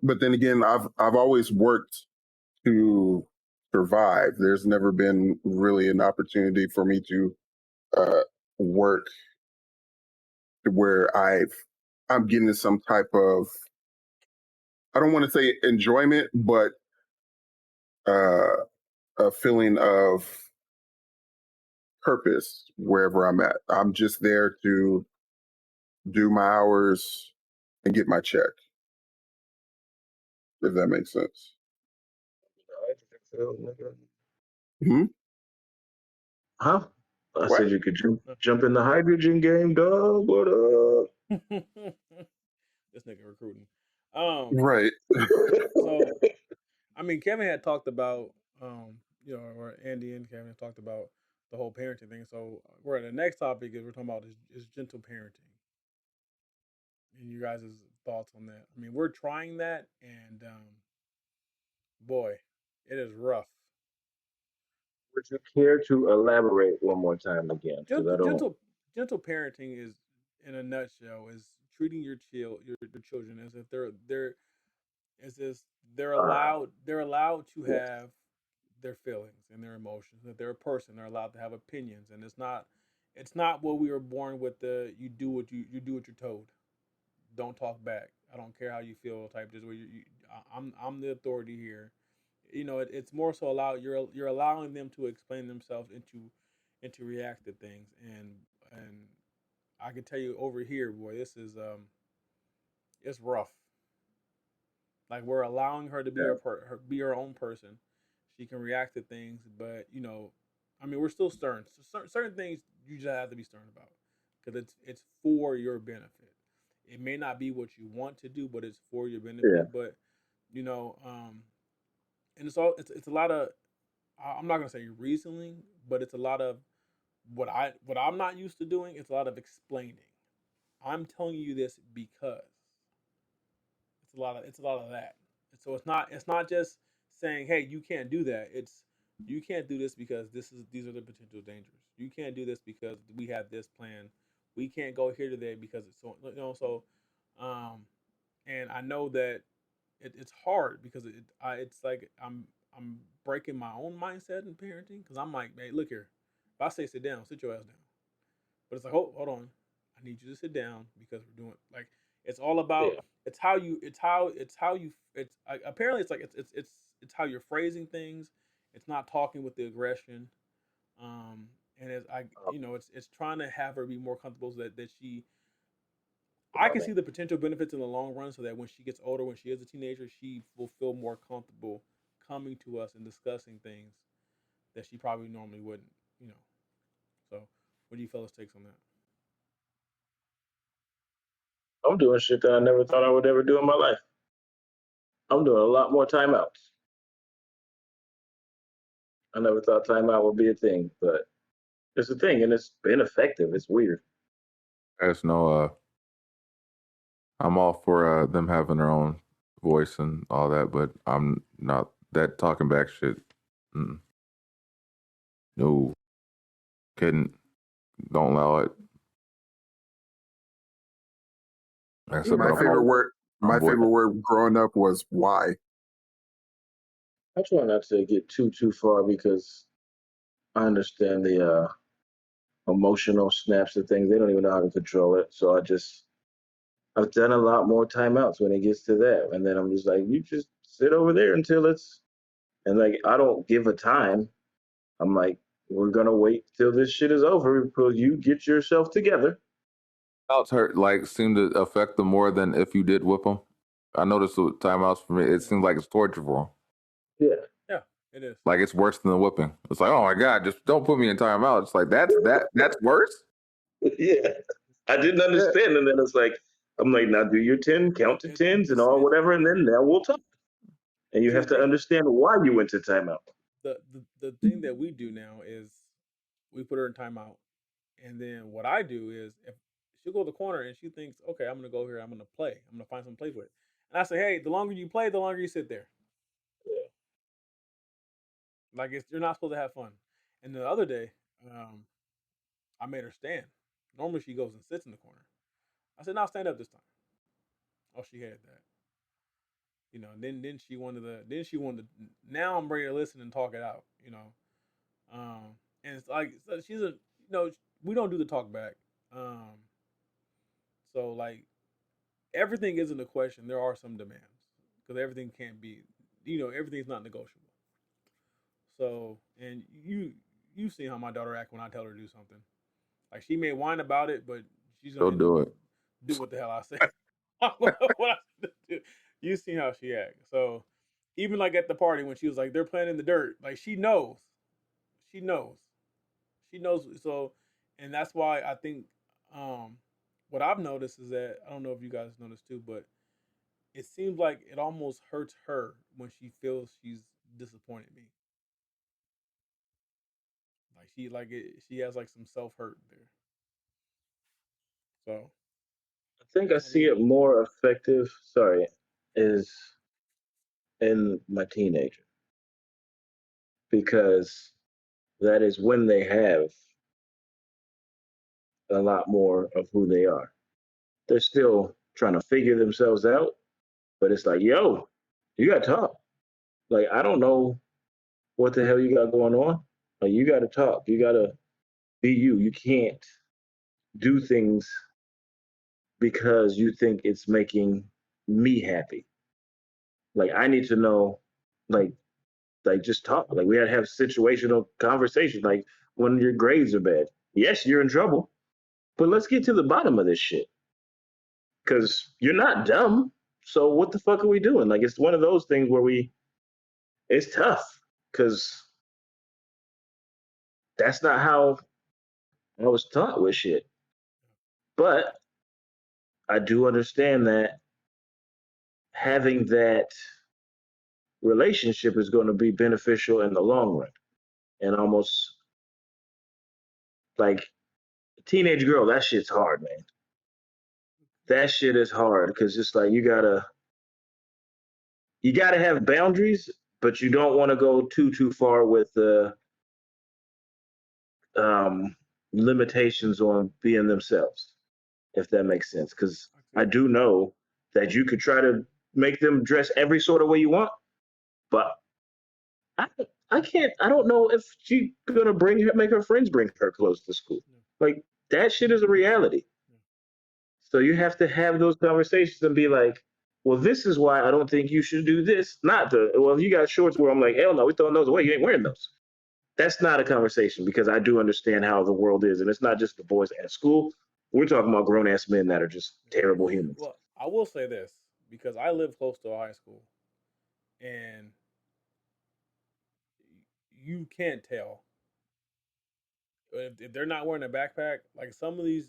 but then again, I've always worked to survive. There's never been really an opportunity for me to uh, work where I'm getting some type of, I don't want to say enjoyment, but uh, a feeling of purpose wherever I'm at. I'm just there to do my hours and get my check, if that makes sense. Hmm? Huh? I What? said you could jump in the hydrogen game, dog. What up? This nigga recruiting. Um, Right. so I mean, Kevin had talked about, or Andy and Kevin talked about the whole parenting thing. So we're the next topic is we're talking about is gentle parenting, and you guys' thoughts on that. I mean, we're trying that, and boy, it is rough. Would you care to elaborate one more time again? Because Gentle, I don't. gentle parenting is, in a nutshell, is treating your children as if they're as if they're Uh, allowed to yes. have their feelings and their emotions. That they're a person. They're allowed to have opinions, and it's not what we were born with. The you do what you're told. Don't talk back. I don't care how you feel. Type just where I'm the authority here. It's more so you're allowing them to explain themselves and to react to things. And I can tell you over here, boy, this is it's rough. Like we're allowing her to be be her own person. She can react to things, but I mean, we're still stern. So certain things you just have to be stern about because it's for your benefit. It may not be what you want to do, but it's for your Yeah. benefit. But you know, um, and it's a lot of I'm not gonna say reasoning, but it's a lot of what I'm not used to doing. It's a lot of explaining. I'm telling you this because it's a lot of that. And so it's not just saying, hey, you can't do that. It's you can't do this because these are the potential dangers. You can't do this because we have this plan. We can't go here today because it's so. Um, and I know that it's hard because it's like I'm breaking my own mindset in parenting because I'm like, hey, look here. If I say sit down, sit your ass down. But it's like, hold on, I need you to sit down because we're doing like it's all about Yeah. apparently it's like it's how you're phrasing things. It's not talking with the aggression. Um, and it's it's trying to have her be more comfortable so that she I can see the potential benefits in the long run so that when she gets older, when she is a teenager, she will feel more comfortable coming to us and discussing things that she probably normally wouldn't, you know. So, what do you fellas takes on that? I'm doing shit that I never thought I would ever do in my life. I'm doing a lot more timeouts. I never thought timeout would be a thing, but it's a thing, and it's been effective. It's weird. There's no I'm all for them having their own voice and all that, but I'm not that talking back shit. Mm. No, couldn't. Don't allow it. Like I said, My but favorite word, I'm my boy. favorite word growing up was why. I try not to get too far because I understand the emotional snaps and things. They don't even know how to control it. So I've done a lot more timeouts when it gets to that, and then I'm just like, you just sit over there until it's and like I don't give a time. I'm like, we're gonna wait till this shit is over because you get yourself together. Timeouts hurt like seem to affect them more than if you did whip them. I noticed with timeouts for me, it seems like it's torture for them. Yeah, Yeah, it is. Like it's worse than the whipping. It's like, oh my god, just don't put me in timeout. It's like that's worse. yeah. I didn't Yeah. understand, and then it's like, I'm like, now do your 10, count to It, tens, and it's all it. whatever, and then now we'll talk. And you See, have to understand why you went to timeout. the thing that we do now is we put her in timeout, and then what I do is if she'll go to the corner and she thinks, okay, I'm gonna go here, I'm gonna play, I'm gonna find some play with, and I say, hey, the longer you play, the longer you sit there. Like you're not supposed to have fun. And the other day, um, I made her stand. Normally she goes and sits in the corner. I said, now stand up this time. Oh, she had that. Then she wanted to, now I'm ready to listen and talk it out. And it's like so she's a we don't do the talk back. Um, so like everything isn't a question. There are some demands because everything can't be everything's not negotiable. So and you've seen how my daughter act when I tell her to do something. Like she may whine about it, but she's gonna Don't do it. do what the hell I say. What I do. You seen how she acts. So even like at the party when she was like they're playing in the dirt, like she knows, she knows, she knows. So and that's why I think um, what I've noticed is that I don't know if you guys noticed too, but it seems like it almost hurts her when she feels she's disappointed me. She has like some self hurt there. So I think I I see mean, it more effective. Sorry, is in my teenager because that is when they have a lot more of who they are. They're still trying to figure themselves out, but it's like, yo, you got to talk. Like, I don't know what the hell you got going on? Like, you got to talk. You got to be you. You can't do things because you think it's making me happy. Like, I need to know, like, just talk. Like, we had to have situational conversation. Like, when your grades are bad, yes, you're in trouble, but let's get to the bottom of this shit. Because you're not dumb. So what the fuck are we doing? Like, it's one of those things where it's tough because that's not how I was taught with shit. But I do understand that having that relationship is going to be beneficial in the long run. And almost like a teenage girl, that shit's hard, man. That shit is hard because it's like you gotta have boundaries, but you don't want to go too far with the um, limitations on being themselves, if that makes sense. Because I do know that you could try to make them dress every sort of way you want, but I, I can't. I don't know if she's gonna make her friends bring her clothes to school. Like that shit is a reality. So you have to have those conversations and be like, well, this is why I don't think you should do this. Not the well, if you got shorts where I'm like, hell no, we throwing those away. You ain't wearing those. That's not a conversation because I do understand how the world is, and it's not just the boys at school. We're talking about grown ass men that are just terrible humans. Well, I will say this because I live close to a high school, and you can't tell if they're not wearing a backpack. Like some of these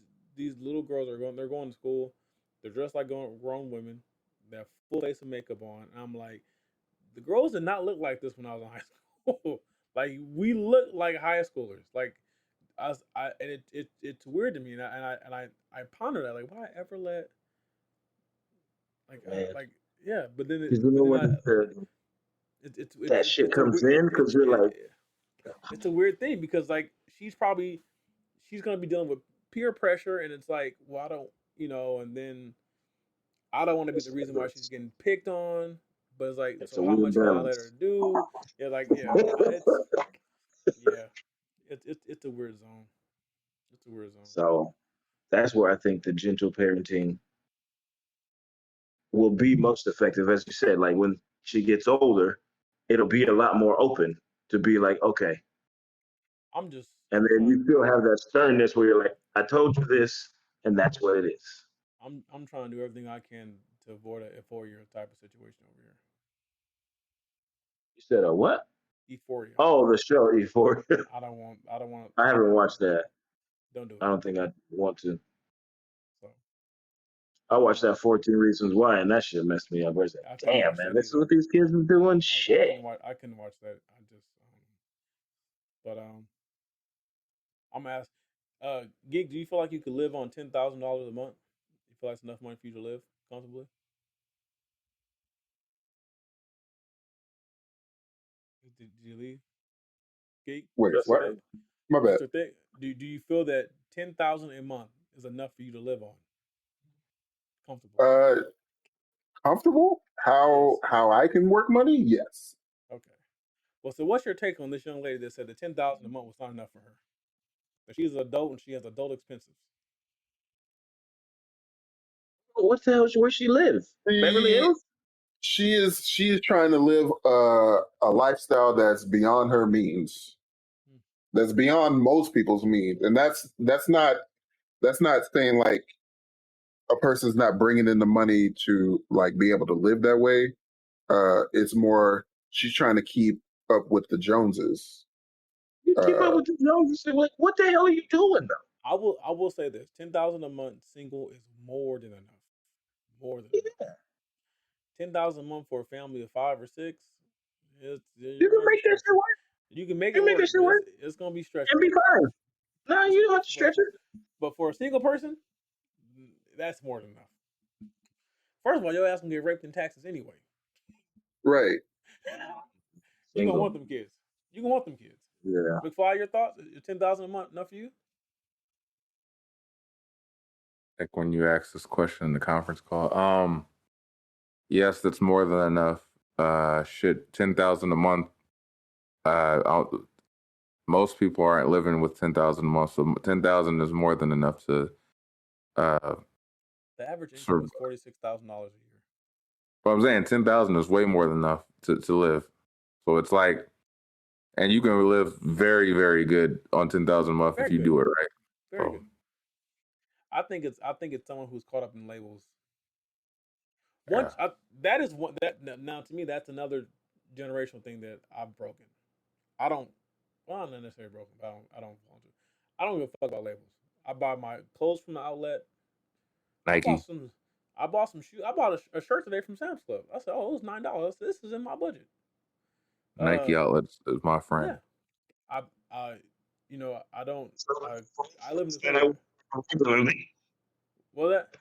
little girls are going, they're going to school, they're dressed like grown women, they have full face of makeup on, and I'm like, the girls did not look like this when I was in high school. Like we look like high schoolers. Like and it's weird to me, and I ponder that. Like, why ever let like yeah? But then Because you know when that shit it's a comes in, because you're like, it's a weird thing because like she's gonna be dealing with peer pressure, and it's like, well, I don't, and then I don't want to be the reason why she's getting picked on. But it's like, it's a so how weird much can I let balance. her do? Yeah, like it's yeah, it's a weird zone. It's a weird zone. So that's where I think the gentle parenting will be most effective. As you said, like when she gets older, it'll be a lot more open to be like, okay. And I'm then trying you still have that sternness where you're like, I told you this, and that's what it is. I'm trying to do everything I can to avoid a euphoria type of situation over here. You said a what? Euphoria. Oh, the show Euphoria. I don't want I haven't that. watched that. Don't do I it. don't think I want to. So I watched that 14 Reasons Why, and that shit messed me up. Where's that? I couldn't Damn, watch man, that this is either. what these kids are doing. I Shit. couldn't watch that. I just but I'm gonna ask Gig, do you feel like you could live on $10,000 a month? You feel like that's enough money for you to live comfortably? Did you leave? Gig, Wait, Yes, what? man. My bad. Mr. Thick, do you feel that 10,000 a month is enough for you to live on comfortably? Uh, comfortable? Yes. How I can work money? Yes. Okay. Well, so what's your take on this young lady that said the 10,000 a month was not enough for her? That she's an adult and she has adult expenses. What the hell? Where she live? Beverly She Hills? she is trying to live a lifestyle that's beyond her means. Hmm. That's beyond most people's means, and that's not saying like a person's not bringing in the money to like be able to live that way. It's more she's trying to keep up with the Joneses. You keep up Uh, with the Joneses. Like, what the hell are you doing though? I will say this: 10,000 a month single is more than enough. More than enough. Yeah, 10,000 a month for a family of 5 or 6. you can You're gonna make that stretch shit it. work. You can make You it can make that work, shit but work it's gonna be and stretching. be fine. No, It's, you don't have to but stretch it. for a single person, that's more than enough. First of all, your ass gonna get raped in taxes anyway. right. You gonna Single. want them kids. You gonna want them kids. Yeah. McFly, your thoughts? Is 10,000 a month enough for you? Like when you asked this question in the conference call, yes, that's more than enough. Shit, 10,000 a month. I most people aren't living with 10,000 a month, so 10,000 is more than enough to uh. The average income Sort is $46,000 a year. But I'm saying 10,000 is way more than enough to live. So it's like, and you can live very, very good on 10,000 a month if Very you good, do it right. very So good. I think it's someone who's caught up in labels. yeah, That is one that now to me that's another generational thing that I've broken. I don't. Well, I'm not necessarily broken, but I don't want to. I don't give a fuck about labels. I buy my clothes from the outlet. I bought Nike, some. I bought some shoes. I bought a shirt today from Sam's Club. I said, "Oh, it was $9. This is in my budget." Nike Uh, outlets is my friend. yeah. I, I, I don't. So, I, I live in this and I neighborhood. regularly Well, that.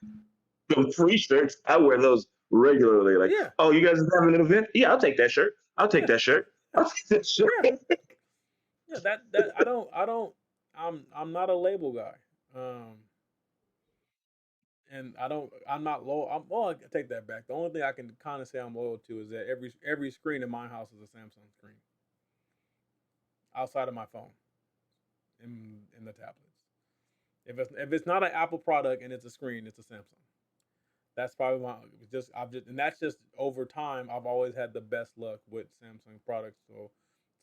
the free shirts. I wear those regularly. Like, Yeah. oh, you guys are having an event? Yeah, I'll take that shirt. I'll take Yeah. that shirt. Yeah. I'll take that shirt. Yeah. Yeah. That. I don't. I'm not a label guy. Um. And I'm not low. Well, I take that back. The only thing I can kind of say I'm loyal to is that every screen in my house is a Samsung screen outside of my phone in the tablets. If it's not an Apple product and it's a screen, it's a Samsung. That's probably my just I've just and that's just over time. I've always had the best luck with Samsung products, so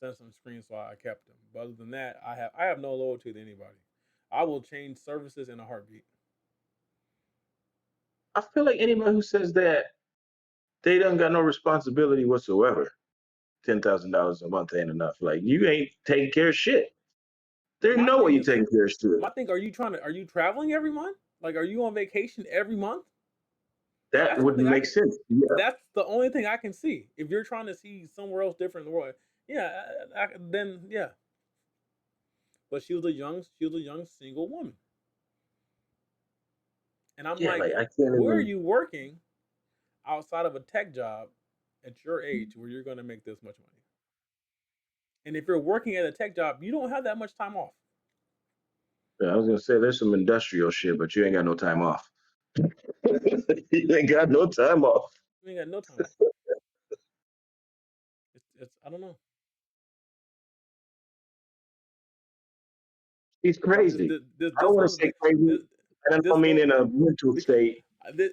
Samsung screens, so I kept them. But other than that, I have no loyalty to anybody. I will change services in a heartbeat. I feel like anyone who says that they don't got no responsibility whatsoever. $10,000 a month ain't enough. Like you ain't taking care of shit. There's My no way thing you is, taking care of shit. are you traveling every month? Like, are you on vacation every month? That That's the only wouldn't thing I make can. sense. Yeah, That's the only thing I can see. If you're trying to see somewhere else different in the world, yeah, then yeah. But she was a young single woman, and I'm yeah. like, Like I can't where are even. you working outside of a tech job at your age where you're going to make this much money? And if you're working at a tech job, you don't have that much time off. I was gonna say there's some industrial shit, but you ain't got no time off. You ain't got no time off. You ain't got no time off. It's I don't know. He's I'm just crazy. this I don't this want to one say crazy. this I this don't mean one in a mental state.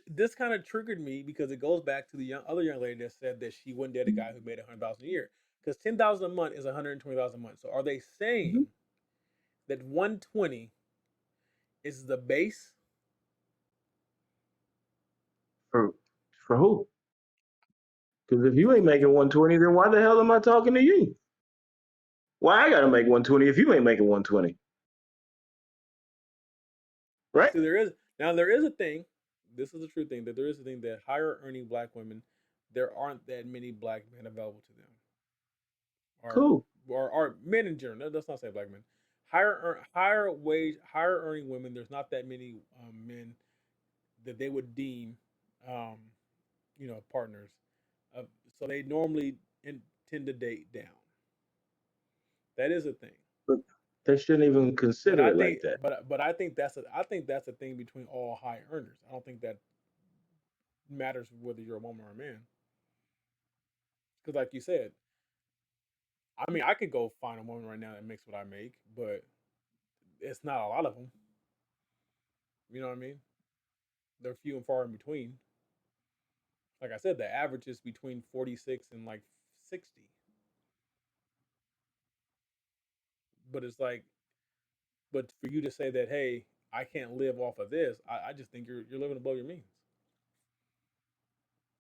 this kind of triggered me because it goes back to the other young lady that said that she wouldn't date a guy who made 100,000 a year because 10,000 a month is 120,000 a month. So are they saying that 120 is the base? For for who? Because if you ain't making 120, then why the hell am I talking to you? Why I gotta make 120 if you ain't making 120? Right? See, there is a thing. This is a true thing that there is a thing that higher earning black women, there aren't that many black men available to them, or Cool. or men in general. Let's not say black men. Higher wage, higher earning women. There's not that many men that they would deem, um, partners. Uh, so they normally tend to date down. That is a thing. But they shouldn't even But consider I it like think, that. but I think that's a thing between all high earners. I don't think that matters whether you're a woman or a man. Because, like you said, I mean, I could go find a woman right now that makes what I make, but it's not a lot of them. You know what I mean? They're few and far in between. Like I said, the average is between 46 and like 60. But it's like, but for you to say that, hey, I can't live off of this, I just think you're living above your means.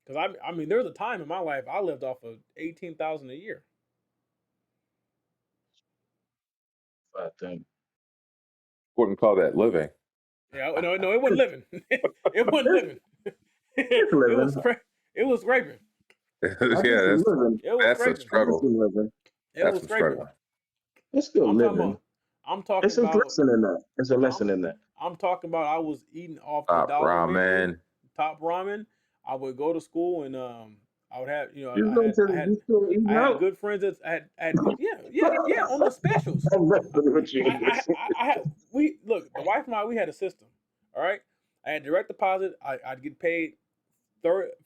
Because I mean, there was a time in my life I lived off of 18,000 a year. I think Wouldn't call that living. Yeah, no, it wasn't living. It wasn't it's, living. it's It was living. it was scraping. I Yeah, guess it's living. It was that's a scraping. I guess struggle. it's living. It That's was a scraping. struggle. It's still I'm talking living. about. I'm talking It's a about. lesson in that. It's a I'm lesson in that. I'm talking about. I was eating off the Top dollar menu, ramen. top ramen. I would go to school and I would have You go to you still I eating had out. good friends that I had good yeah on the specials. I'm messing with you. I had we look the wife and I we had a system. All right, I had direct deposit. I'd get paid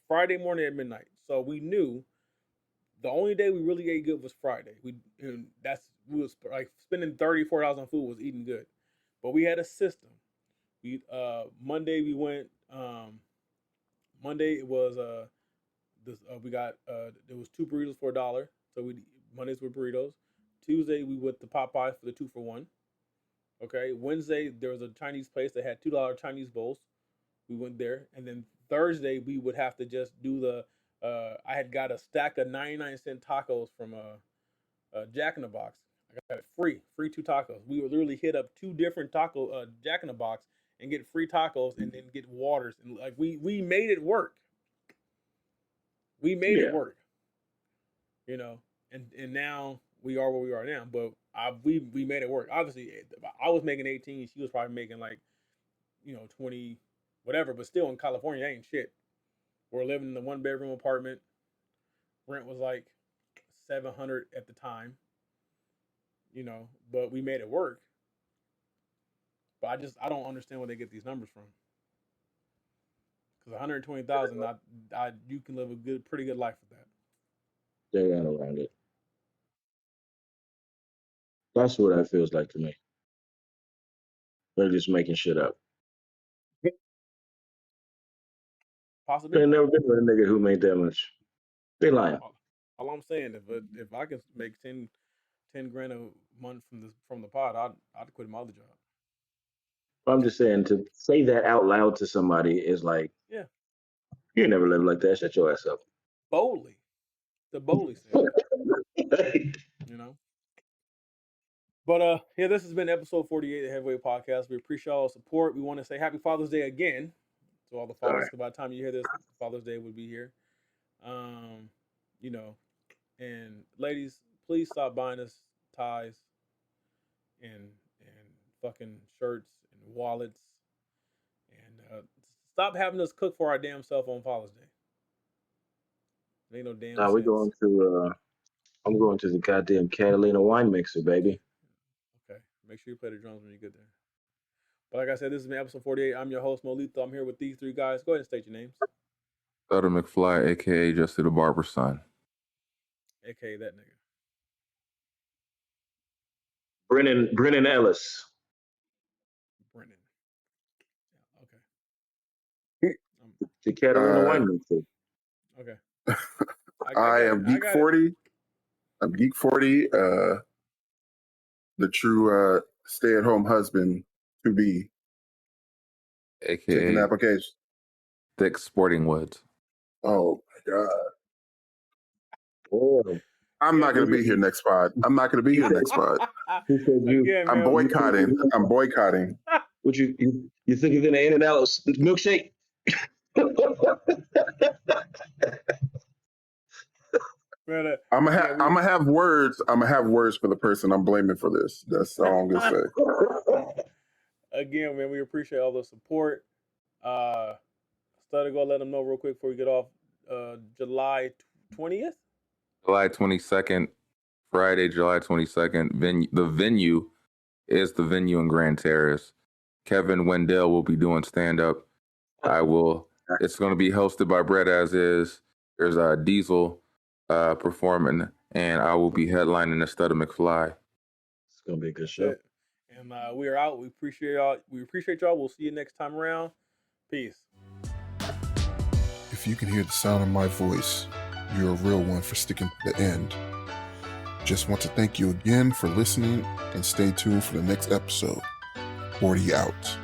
Friday morning at midnight. So we knew The only day we really ate good was Friday. We was like spending $34 on food was eating good, but we had a system. We Monday we went. Monday it was we got there was 2 burritos for $1. So we Mondays were burritos. Tuesday we went to Popeye for the 2 for $1. Okay. Wednesday there was a Chinese place that had $2 Chinese bowls. We went there, and then Thursday we would have to just do the. I had got a stack of 99-cent tacos from Jack in the Box. I got it free 2 tacos. We would literally hit up 2 different taco Jack in the Box and get free tacos, and then get waters, and like we made it work. We made it work, and now we are where we are now. But we made it work. Obviously, I was making 18. She was probably making like 20, whatever. But still, in California, that ain't shit. We're living in a 1-bedroom apartment. Rent was like $700 at the time. But we made it work. But I don't understand where they get these numbers from. Because 120,000, you can live a pretty good life with that. They got around it. That's what that feels like to me. They're just making shit up. Possibly. I've never been with a nigga who made that much. They lying. All I'm saying, if I can make 10 grand a month from the pod, I'd quit my other job. I'm just saying, to say that out loud to somebody is like, yeah, you never live like that. Shut your ass up. Boldly, the boldly said. But yeah, this has been episode 48 of the Heavyweight Podcast. We appreciate all the support. We want to say Happy Father's Day again to all the fathers. Because by the time you hear this, Father's Day would be here. And ladies, please stop buying us ties and fucking shirts and wallets, and stop having us cook for our damn self on Father's Day. Ain't no damn sense. We're going to. I'm going to the goddamn Catalina wine mixer, baby. Okay, make sure you play the drums when you get there. But like I said, this has been episode 48. I'm your host, Moby-Thick. I'm here with these 3 guys. Go ahead and state your names. Sutter McFly, a.k.a. Justin the Barber's son. A.k.a. that nigga. Brennan Ellis. Brennan. Yeah, okay. The Catalina wine mixer. Okay. I am Geek 40. I'm Geek 40, the true stay-at-home husband to be. A.k.a. Taking application. Thick Sporting Woods. Oh, my God. Oh. I'm not going to be here next pod. I'm boycotting. I'm boycotting. What you think you're going to In-N-Out milkshake? I'm gonna have words. I'm gonna have words for the person I'm blaming for this. That's all I'm gonna say. Again, man, we appreciate all the support. Started go let them know real quick before we get off. July 20th. July 22nd, Friday, July 22nd. The venue is the venue in Grand Terrace. Kevin Wendell will be doing stand-up. It's going to be hosted by Brett as is. There's Diesel performing, and I will be headlining instead of McFly. It's going to be a good show. And we are out. We appreciate y'all. We'll see you next time around. Peace. If you can hear the sound of my voice, you're a real one for sticking to the end. Just want to thank you again for listening, and stay tuned for the next episode. 40 out.